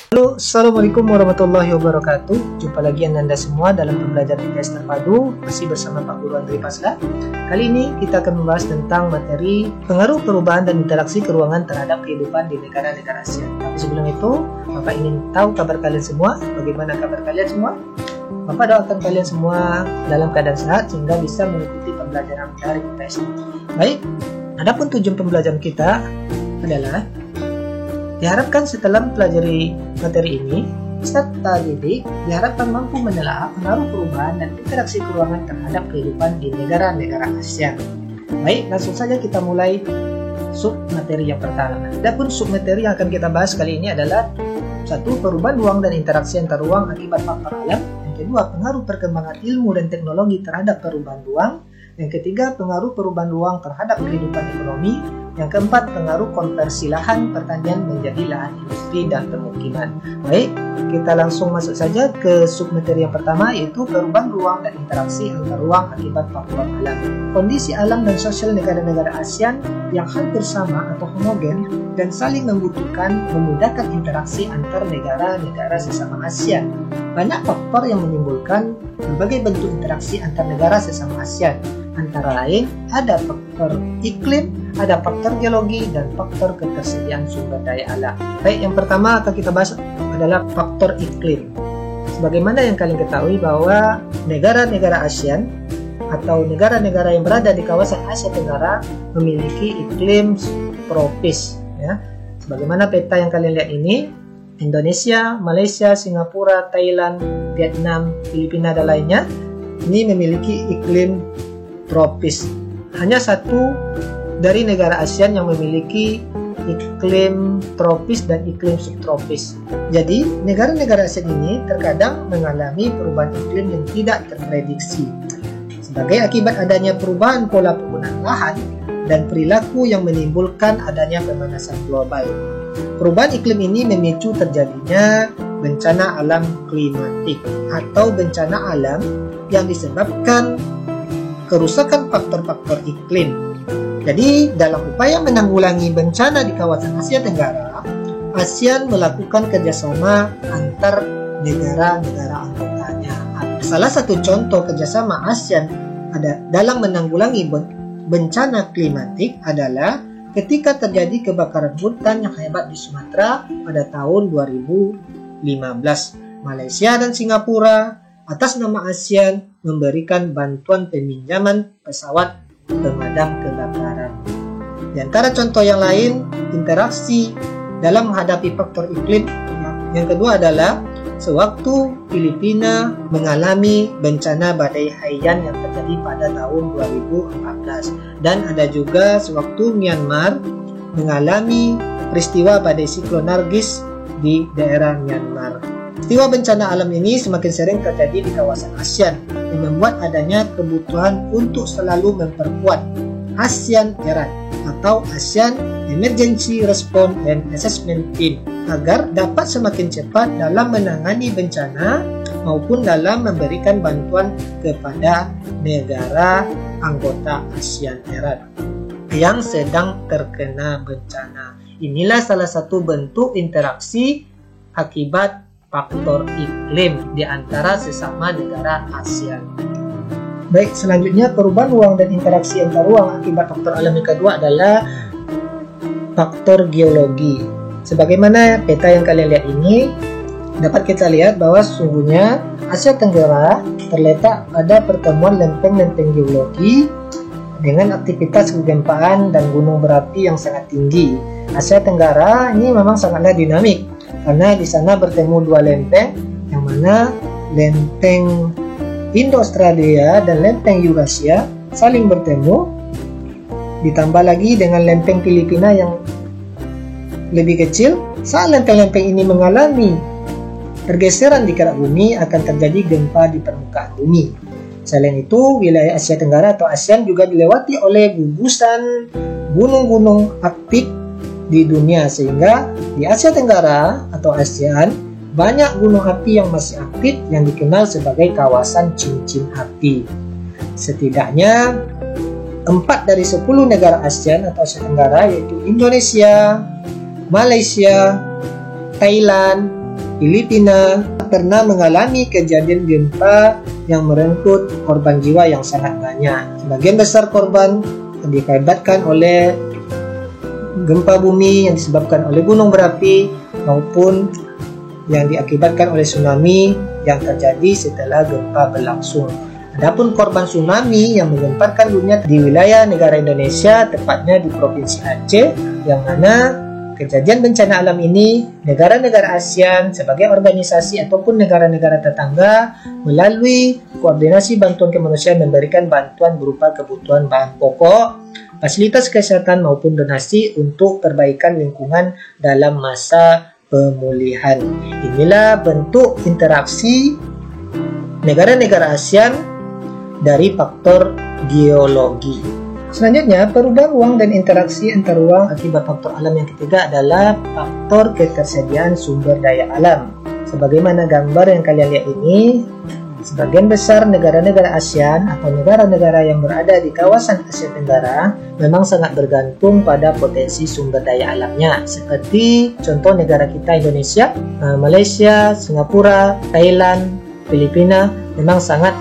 Halo, Assalamualaikum warahmatullahi wabarakatuh. Jumpa lagi Anda semua dalam pembelajaran IPS terpadu, masih bersama Pak Guru Andri Pasla. Kali ini kita akan membahas tentang materi pengaruh perubahan dan interaksi keruangan terhadap kehidupan di negara-negara Asia. Tapi sebelum itu, Bapak ingin tahu kabar kalian semua. Bagaimana kabar kalian semua? Bapak doakan kalian semua dalam keadaan sehat sehingga bisa mengikuti pembelajaran dari IPS. Baik, adapun tujuan pembelajaran kita adalah diharapkan setelah mempelajari materi ini, peserta didik diharapkan mampu menelaah pengaruh perubahan dan interaksi keruangan terhadap kehidupan di negara-negara ASEAN. Baik, langsung saja kita mulai sub materi yang pertama. Adapun sub materi yang akan kita bahas kali ini adalah satu, perubahan ruang dan interaksi antar ruang akibat faktor alam. Yang kedua, pengaruh perkembangan ilmu dan teknologi terhadap perubahan ruang. Yang ketiga, pengaruh perubahan ruang terhadap kehidupan ekonomi. Yang keempat, pengaruh konversi lahan pertanian menjadi lahan industri dan pemukiman. Baik, kita langsung masuk saja ke submateri yang pertama, yaitu perubahan ruang dan interaksi antar ruang akibat faktor alam. Kondisi alam dan sosial negara-negara ASEAN yang hampir sama atau homogen dan saling membutuhkan memudahkan interaksi antar negara-negara sesama ASEAN. Banyak faktor yang menimbulkan berbagai bentuk interaksi antar negara sesama ASEAN. Antara lain, ada faktor iklim, ada faktor geologi, dan faktor ketersediaan sumber daya alam. Baik, yang pertama akan kita bahas adalah faktor iklim. Sebagaimana yang kalian ketahui bahwa negara-negara ASEAN atau negara-negara yang berada di kawasan Asia Tenggara memiliki iklim tropis. Ya. Sebagaimana peta yang kalian lihat ini, Indonesia, Malaysia, Singapura, Thailand, Vietnam, Filipina, dan lainnya ini memiliki iklim tropis. Hanya satu dari negara ASEAN yang memiliki iklim tropis dan iklim subtropis. Jadi, negara-negara ASEAN ini terkadang mengalami perubahan iklim yang tidak terprediksi. Sebagai akibat adanya perubahan pola penggunaan lahan dan perilaku yang menimbulkan adanya pemanasan global. Perubahan iklim ini memicu terjadinya bencana alam klimatik atau bencana alam yang disebabkan kerusakan faktor-faktor iklim. Jadi, dalam upaya menanggulangi bencana di kawasan Asia Tenggara, ASEAN melakukan kerjasama antar negara-negara anggotanya. Salah satu contoh kerjasama ASEAN dalam menanggulangi bencana klimatik adalah ketika terjadi kebakaran hutan yang hebat di Sumatera pada tahun 2015. Malaysia dan Singapura atas nama ASEAN memberikan bantuan peminjaman pesawat pemadam kebakaran. Di antara contoh yang lain, interaksi dalam menghadapi faktor iklim. Yang kedua adalah sewaktu Filipina mengalami bencana badai Haiyan yang terjadi pada tahun 2014, dan ada juga sewaktu Myanmar mengalami peristiwa badai siklon Nargis di daerah Myanmar. Peristiwa bencana alam ini semakin sering terjadi di kawasan ASEAN yang membuat adanya kebutuhan untuk selalu memperkuat ASEAN ERAT atau ASEAN Emergency Response and Assessment Team agar dapat semakin cepat dalam menangani bencana maupun dalam memberikan bantuan kepada negara anggota ASEAN ERAT yang sedang terkena bencana. Inilah salah satu bentuk interaksi akibat faktor iklim di antara sesama negara ASEAN. Baik, selanjutnya perubahan ruang dan interaksi antar ruang akibat faktor alam yang kedua adalah faktor geologi. Sebagaimana peta yang kalian lihat ini, dapat kita lihat bahwa sesungguhnya Asia Tenggara terletak pada pertemuan lempeng-lempeng geologi dengan aktivitas kegempaan dan gunung berapi yang sangat tinggi. Asia Tenggara ini memang sangatlah dinamik, karena di sana bertemu dua lempeng, yang mana lempeng Indo-Australia dan lempeng Eurasia saling bertemu, ditambah lagi dengan lempeng Filipina yang lebih kecil. Saat lempeng-lempeng ini mengalami pergeseran di kerak bumi, akan terjadi gempa di permukaan bumi. Selain itu, wilayah Asia Tenggara atau ASEAN juga dilewati oleh gugusan gunung-gunung aktif di dunia, sehingga di Asia Tenggara atau ASEAN banyak gunung api yang masih aktif yang dikenal sebagai kawasan cincin api. Setidaknya 4 dari 10 negara ASEAN atau Asia Tenggara, yaitu Indonesia, Malaysia, Thailand, Filipina pernah mengalami kejadian gempa yang merenggut korban jiwa yang sangat banyak. Sebagian besar korban diakibatkan oleh gempa bumi yang disebabkan oleh gunung berapi maupun yang diakibatkan oleh tsunami yang terjadi setelah gempa berlangsung. Adapun korban tsunami yang menggemparkan dunia di wilayah negara Indonesia, tepatnya di Provinsi Aceh, yang mana kejadian bencana alam ini negara-negara ASEAN sebagai organisasi ataupun negara-negara tetangga melalui koordinasi bantuan kemanusiaan memberikan bantuan berupa kebutuhan bahan pokok, fasilitas kesehatan maupun donasi untuk perbaikan lingkungan dalam masa pemulihan. Inilah bentuk interaksi negara-negara ASEAN dari faktor geologi. Selanjutnya, perubahan ruang dan interaksi antar ruang akibat faktor alam yang ketiga adalah faktor ketersediaan sumber daya alam. Sebagaimana gambar yang kalian lihat ini, sebagian besar negara-negara ASEAN atau negara-negara yang berada di kawasan Asia Tenggara memang sangat bergantung pada potensi sumber daya alamnya. Seperti contoh negara kita Indonesia, Malaysia, Singapura, Thailand, Filipina memang sangat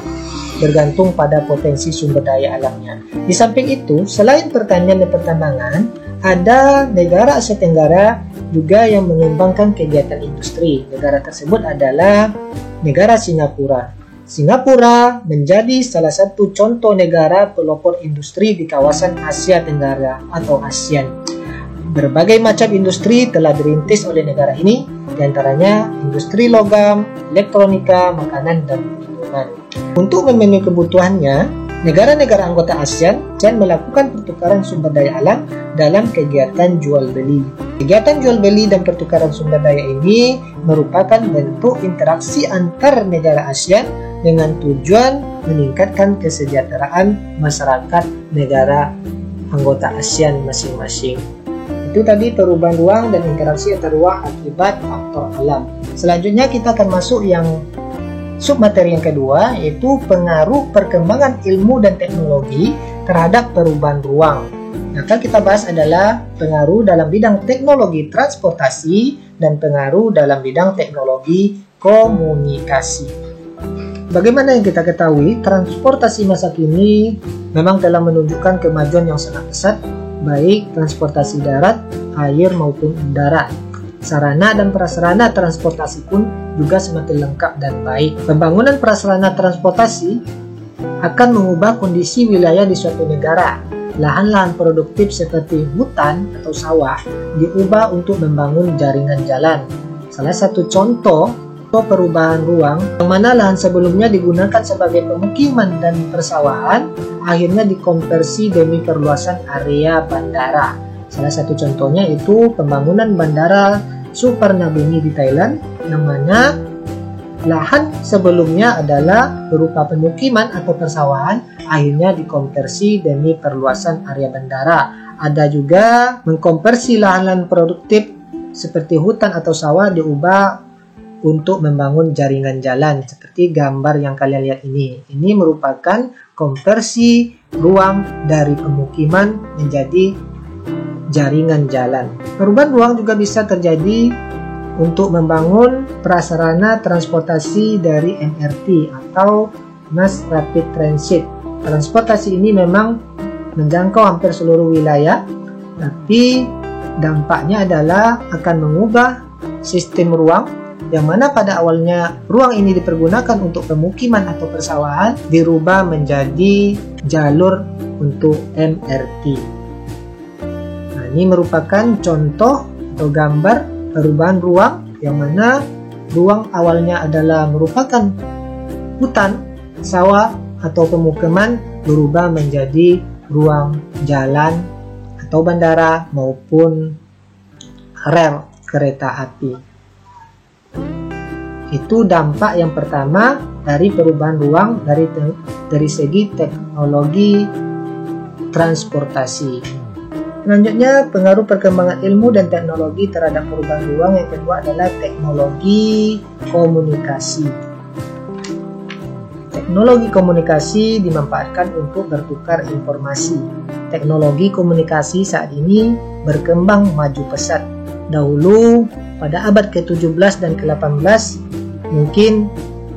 bergantung pada potensi sumber daya alamnya. Di samping itu, selain pertanian dan pertambangan, ada negara Asia Tenggara juga yang mengembangkan kegiatan industri. Negara tersebut adalah negara Singapura. Singapura menjadi salah satu contoh negara pelopor industri di kawasan Asia Tenggara atau ASEAN. Berbagai macam industri telah dirintis oleh negara ini, diantaranya industri logam, elektronika, makanan, dan minuman. Untuk memenuhi kebutuhannya, negara-negara anggota ASEAN melakukan pertukaran sumber daya alam dalam kegiatan jual beli. Kegiatan jual beli dan pertukaran sumber daya ini merupakan bentuk interaksi antar negara ASEAN dengan tujuan meningkatkan kesejahteraan masyarakat negara anggota ASEAN masing-masing. Itu tadi perubahan ruang dan interaksi antar ruang akibat faktor alam. Selanjutnya kita akan masuk yang submateri yang kedua, yaitu pengaruh perkembangan ilmu dan teknologi terhadap perubahan ruang. Yang akan kita bahas adalah pengaruh dalam bidang teknologi transportasi dan pengaruh dalam bidang teknologi komunikasi. Bagaimana yang kita ketahui, transportasi masa kini memang telah menunjukkan kemajuan yang sangat pesat, baik transportasi darat, air maupun udara. Sarana dan prasarana transportasi pun juga semakin lengkap dan baik. Pembangunan prasarana transportasi akan mengubah kondisi wilayah di suatu negara. Lahan-lahan produktif seperti hutan atau sawah diubah untuk membangun jaringan jalan. Salah satu contoh perubahan ruang, yang mana lahan sebelumnya digunakan sebagai pemukiman dan persawahan, akhirnya dikonversi demi perluasan area bandara. Salah satu contohnya itu pembangunan bandara Suparnabhumi di Thailand, yang mana lahan sebelumnya adalah berupa pemukiman atau persawahan, akhirnya dikonversi demi perluasan area bandara. Ada juga mengkonversi lahan-lahan produktif seperti hutan atau sawah diubah untuk membangun jaringan jalan seperti gambar yang kalian lihat ini. Ini merupakan konversi ruang dari pemukiman menjadi jaringan jalan. Perubahan ruang juga bisa terjadi untuk membangun prasarana transportasi dari MRT atau Mass Rapid Transit. Transportasi ini memang menjangkau hampir seluruh wilayah, tapi dampaknya adalah akan mengubah sistem ruang, yang mana pada awalnya ruang ini dipergunakan untuk pemukiman atau persawahan, dirubah menjadi jalur untuk MRT. Ini merupakan contoh atau gambar perubahan ruang, yang mana ruang awalnya adalah merupakan hutan, sawah, atau pemukiman berubah menjadi ruang jalan atau bandara maupun rel kereta api. Itu dampak yang pertama dari perubahan ruang dari segi teknologi transportasi. Selanjutnya, pengaruh perkembangan ilmu dan teknologi terhadap perubahan ruang yang kedua adalah teknologi komunikasi. Teknologi komunikasi dimanfaatkan untuk bertukar informasi. Teknologi komunikasi saat ini berkembang maju pesat. Dahulu pada abad ke-17 dan ke-18 mungkin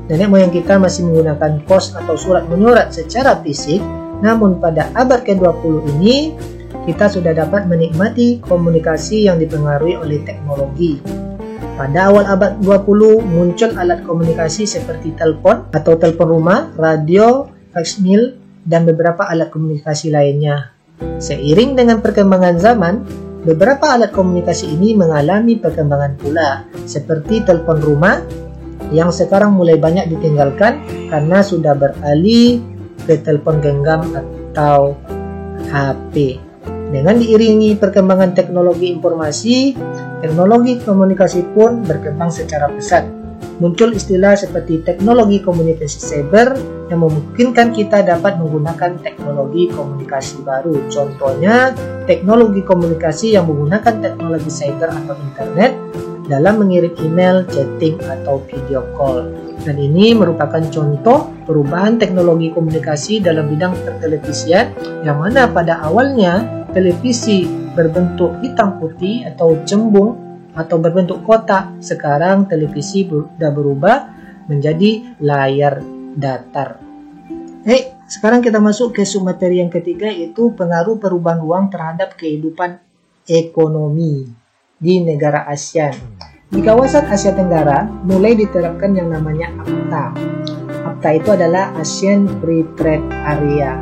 nenek moyang kita masih menggunakan pos atau surat menyurat secara fisik, namun pada abad ke-20 ini kita sudah dapat menikmati komunikasi yang dipengaruhi oleh teknologi. Pada awal abad 20 muncul alat komunikasi seperti telepon atau telepon rumah, radio, faksmil, dan beberapa alat komunikasi lainnya. Seiring dengan perkembangan zaman, beberapa alat komunikasi ini mengalami perkembangan pula, seperti telepon rumah yang sekarang mulai banyak ditinggalkan karena sudah beralih ke telepon genggam atau HP. Dengan diiringi perkembangan teknologi informasi, teknologi komunikasi pun berkembang secara pesat. Muncul istilah seperti teknologi komunikasi cyber yang memungkinkan kita dapat menggunakan teknologi komunikasi baru. Contohnya, teknologi komunikasi yang menggunakan teknologi cyber atau internet dalam mengirim email, chatting, atau video call. Dan ini merupakan contoh perubahan teknologi komunikasi dalam bidang pertelevisian, yang mana pada awalnya televisi berbentuk hitam putih atau cembung atau berbentuk kotak. Sekarang televisi sudah berubah menjadi layar datar. Sekarang kita masuk ke submateri yang ketiga, yaitu pengaruh perubahan uang terhadap kehidupan ekonomi di negara ASEAN. Di kawasan Asia Tenggara mulai diterapkan yang namanya AFTA. AFTA itu adalah ASEAN Free Trade Area.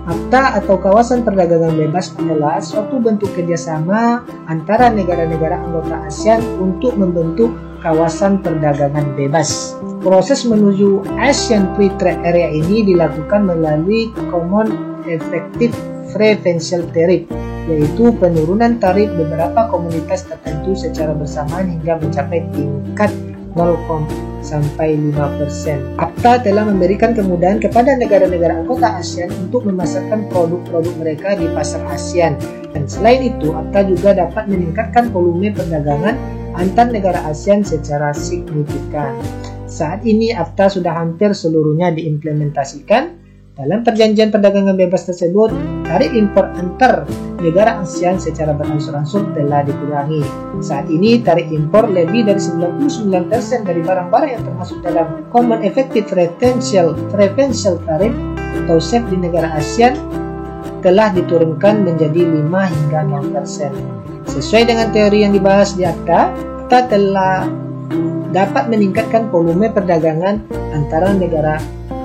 AFTA atau Kawasan Perdagangan Bebas adalah suatu bentuk kerjasama antara negara-negara anggota ASEAN untuk membentuk kawasan perdagangan bebas. Proses menuju ASEAN Free Trade Area ini dilakukan melalui Common Effective Preferential Tariff, yaitu penurunan tarif beberapa komoditas tertentu secara bersamaan hingga mencapai tingkat 0,5%. AFTA telah memberikan kemudahan kepada negara-negara anggota ASEAN untuk memasarkan produk-produk mereka di pasar ASEAN. Dan selain itu, AFTA juga dapat meningkatkan volume perdagangan antar negara ASEAN secara signifikan. Saat ini AFTA sudah hampir seluruhnya diimplementasikan. Dalam perjanjian perdagangan bebas tersebut, tarif impor antar negara ASEAN secara berangsur-angsur telah dikurangi. Saat ini, tarif impor lebih dari 99% dari barang-barang yang termasuk dalam Common Effective Preferential Tariff atau CEF di negara ASEAN telah diturunkan menjadi 5 hingga 0%. Sesuai dengan teori yang dibahas di AFTA, AFTA telah dapat meningkatkan volume perdagangan antara negara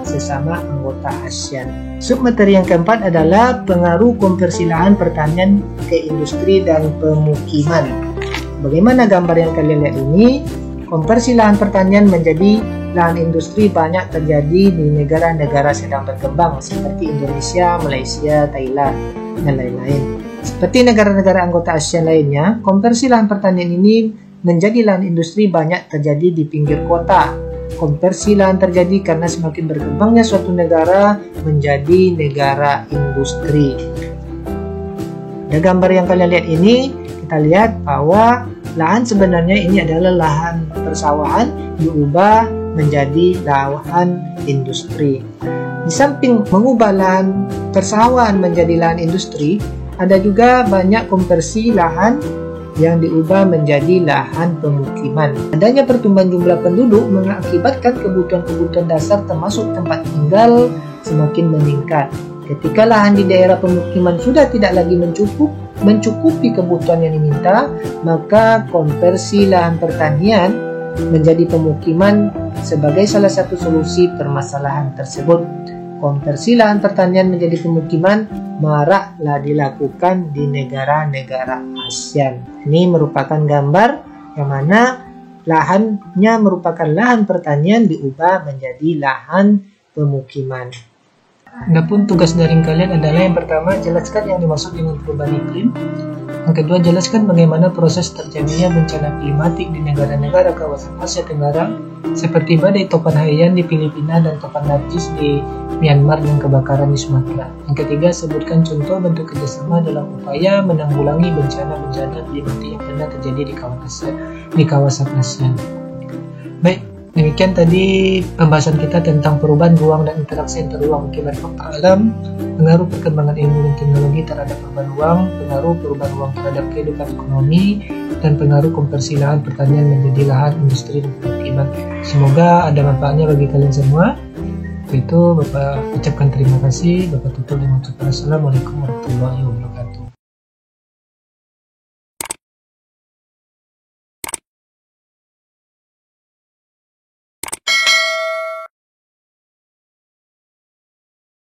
sesama anggota ASEAN. Submateri yang keempat adalah pengaruh konversi lahan pertanian ke industri dan pemukiman. Bagaimana gambar yang kalian lihat ini? Konversi lahan pertanian menjadi lahan industri banyak terjadi di negara-negara sedang berkembang seperti Indonesia, Malaysia, Thailand, dan lain-lain. Seperti negara-negara anggota ASEAN lainnya, konversi lahan pertanian ini menjadi lahan industri banyak terjadi di pinggir kota. Konversi lahan terjadi karena semakin berkembangnya suatu negara menjadi negara industri. Pada gambar yang kalian lihat ini, kita lihat bahwa lahan sebenarnya ini adalah lahan persawahan diubah menjadi lahan industri. Di samping mengubah lahan persawahan menjadi lahan industri, ada juga banyak konversi lahan yang diubah menjadi lahan pemukiman. Adanya pertumbuhan jumlah penduduk mengakibatkan kebutuhan-kebutuhan dasar termasuk tempat tinggal semakin meningkat. Ketika lahan di daerah pemukiman sudah tidak lagi mencukupi kebutuhan yang diminta, maka konversi lahan pertanian menjadi pemukiman sebagai salah satu solusi permasalahan tersebut. Konversi lahan pertanian menjadi pemukiman maraklah dilakukan di negara-negara ASEAN. Ini merupakan gambar yang mana lahannya merupakan lahan pertanian diubah menjadi lahan pemukiman. Adapun tugas daring kalian adalah yang pertama, jelaskan yang dimaksud dengan perubahan iklim. Yang kedua, jelaskan bagaimana proses terjadinya bencana klimatik di negara-negara kawasan Asia Tenggara seperti badai Topan Haiyan di Filipina dan Topan Nargis di Myanmar dan kebakaran di Sumatera. Yang ketiga, sebutkan contoh bentuk kerjasama dalam upaya menanggulangi bencana-bencana klimatik yang pernah terjadi di kawasan ASEAN. Baik, Demikian tadi pembahasan kita tentang perubahan ruang dan interaksi antar ruang akibat faktor alam, pengaruh perkembangan ilmu dan teknologi terhadap perubahan ruang, pengaruh perubahan ruang terhadap kehidupan ekonomi, dan pengaruh konversi lahan pertanian menjadi lahan industri dan pemukiman. Semoga ada manfaatnya bagi kalian semua. Itu Bapak ucapkan terima kasih. Bapak tutup dengan ucapan Assalamualaikum warahmatullahi wabarakatuh.